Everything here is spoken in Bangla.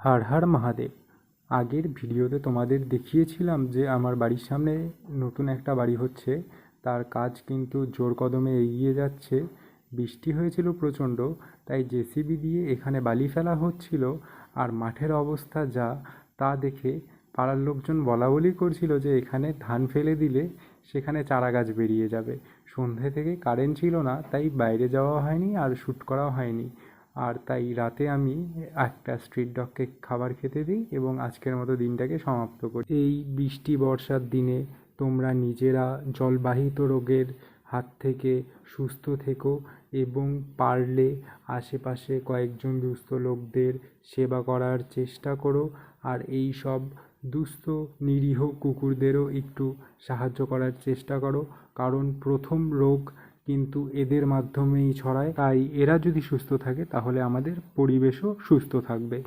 হর হর মহাদেব। আগের ভিডিওতে তোমাদের দেখিয়েছিলাম যে আমার বাড়ির সামনে নতুন একটা বাড়ি হচ্ছে, তার কাজ কিন্তু জোর কদমে এগিয়ে যাচ্ছে। বৃষ্টি হয়েছিল প্রচণ্ড, তাই জেসিবি দিয়ে এখানে বালি ফেলা হচ্ছিল। আর মাঠের অবস্থা যা, তা দেখে পাড়ার লোকজন বলা বলি করছিল যে এখানে ধান ফেলে দিলে সেখানে চারা গাছ বেরিয়ে যাবে। সন্ধে থেকে কারেন্ট ছিল না, তাই বাইরে যাওয়া হয়নি আর শ্যুট করাও হয়নি। আর তাই রাতে আমি একটা স্ট্রিট ডগকে খাবার খেতে দিই এবং আজকের মতো দিনটাকে সমাপ্ত করি। এই বৃষ্টি বর্ষার দিনে তোমরা নিজেরা জলবাহিত রোগের হাত থেকে সুস্থ থেকো এবং পারলে আশেপাশে কয়েকজন দুস্থ লোকদের সেবা করার চেষ্টা করো। আর এই সব দুস্থ নিরীহ কুকুরদেরও একটু সাহায্য করার চেষ্টা করো, কারণ প্রথম রোগ কিন্তু এদের মাধ্যমেই ছড়ায়। তাই এরা যদি সুস্থ থাকে তাহলে আমাদের পরিবেশও সুস্থ থাকবে।